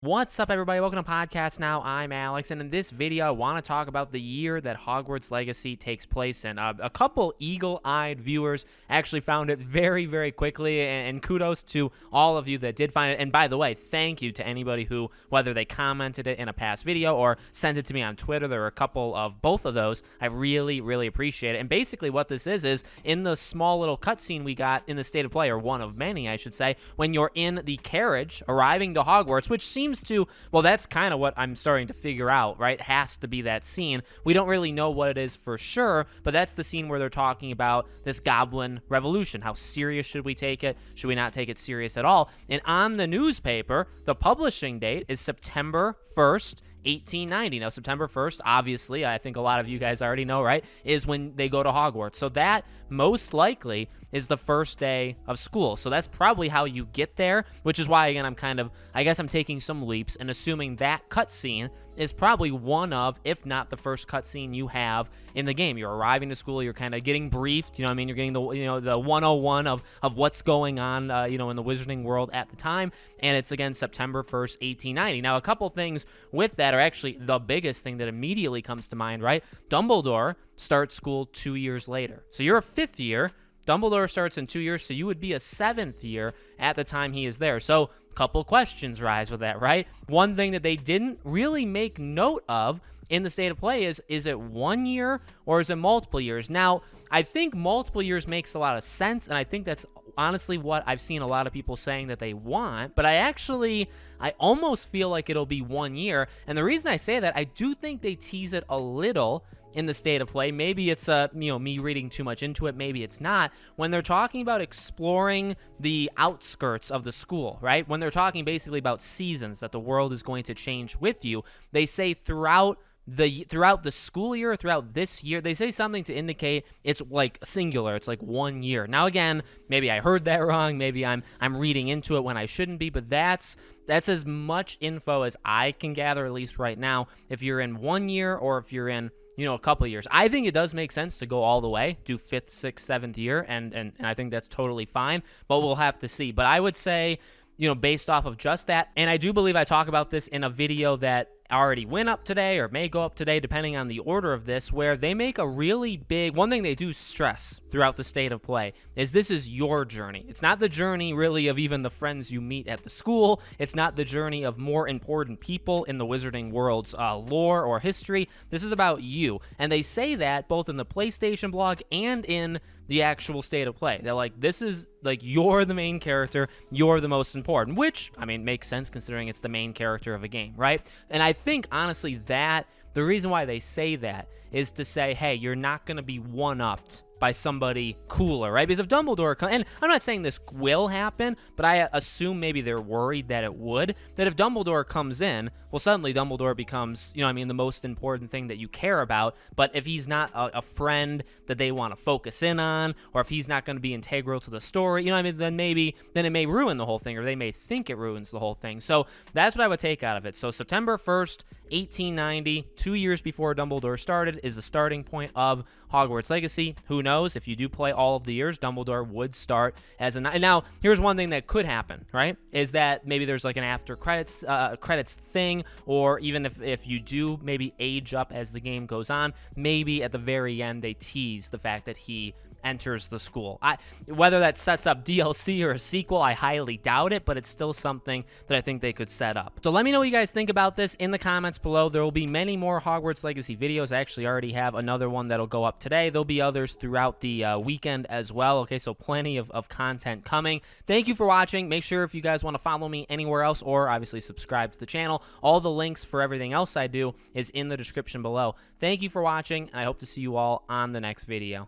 What's up, everybody? Welcome to Podcast Now. I'm Alex, and in this video, I want to talk about the year that Hogwarts Legacy takes place in. A couple eagle-eyed viewers actually found it very, very quickly, and kudos to all of you that did find it. And by the way, thank you to anybody who, whether they commented it in a past video or sent it to me on Twitter. There were a couple of both of those. I really, really appreciate it. And basically what this is in the small little cutscene we got in the State of Play, or one of many, I should say, when you're in the carriage arriving to Hogwarts, which seems to, well, that's kind of what I'm starting to figure out, right? It has to be that scene. We don't really know what it is for sure, but that's the scene where they're talking about this goblin revolution. How serious should we take it? Should we not take it serious at all? And on the newspaper, the publishing date is September 1st, 1890. Now, September 1st, obviously, I think a lot of you guys already know, right, is when they go to Hogwarts. So that most likely is the first day of school. So that's probably how you get there, which is why, again, I guess I'm taking some leaps and assuming that cutscene is probably one of, if not the first cutscene you have in the game. You're arriving to school, you're kind of getting briefed, you know what I mean? You're getting the 101 of what's going on, in the wizarding world at the time, and it's, again, September 1st, 1890. Now, a couple things with that are actually the biggest thing that immediately comes to mind, right? Dumbledore starts school 2 years later. So you're a fifth year. Dumbledore starts in 2 years, so you would be a seventh year at the time he is there. So a couple questions rise with that, right? One thing that they didn't really make note of in the State of Play is it 1 year or is it multiple years? Now, I think multiple years makes a lot of sense, and I think that's honestly what I've seen a lot of people saying that they want, but I almost feel like it'll be 1 year, and the reason I say that, I do think they tease it a little in the State of Play. Maybe it's me reading too much into it, maybe it's not. When they're talking about exploring the outskirts of the school, right? When they're talking basically about seasons, that the world is going to change with you, they say throughout the school year, throughout this year, they say something to indicate it's like singular. It's like 1 year. Now, again, maybe I heard that wrong. Maybe I'm reading into it when I shouldn't be, but that's as much info as I can gather, at least right now, if you're in 1 year or if you're in a couple of years. I think it does make sense to go all the way, do 5th, 6th, 7th year, and I think that's totally fine, but we'll have to see. But I would say, based off of just that, and I do believe I talk about this in a video that already went up today or may go up today, depending on the order of this, where they make a really big, one thing they do stress throughout the State of Play is this is your journey. It's not the journey really of even the friends you meet at the school. It's not the journey of more important people in the wizarding world's lore or history. This is about you. And they say that both in the PlayStation blog and in the actual State of Play. They're like, this is like, you're the main character, you're the most important, which, I mean, makes sense considering it's the main character of a game, right? And I think, honestly, that the reason why they say that is to say, hey, you're not going to be one-upped by somebody cooler, right? Because if Dumbledore comes, and I'm not saying this will happen, but I assume maybe they're worried that it would, that if Dumbledore comes in, well, suddenly Dumbledore becomes, the most important thing that you care about. But if he's not a friend that they want to focus in on, or if he's not going to be integral to the story, then it may ruin the whole thing, or they may think it ruins the whole thing. So that's what I would take out of it. So September 1st, 1890, 2 years before Dumbledore started, is the starting point of Hogwarts Legacy. Who knows? If you do play all of the years, Dumbledore would start as a... Now, here's one thing that could happen, right? Is that maybe there's like an after credits thing, or even if you do maybe age up as the game goes on, maybe at the very end they tease the fact that he enters the school. Whether that sets up DLC or a sequel, I highly doubt it, but it's still something that I think they could set up. So let me know what you guys think about this in the comments below. There will be many more Hogwarts Legacy videos. I actually already have another one that'll go up today. There'll be others throughout the weekend as well. Okay, so plenty of content coming. Thank you for watching. Make sure if you guys want to follow me anywhere else, or obviously subscribe to the channel, all the links for everything else I do is in the description below. Thank you for watching, and I hope to see you all on the next video.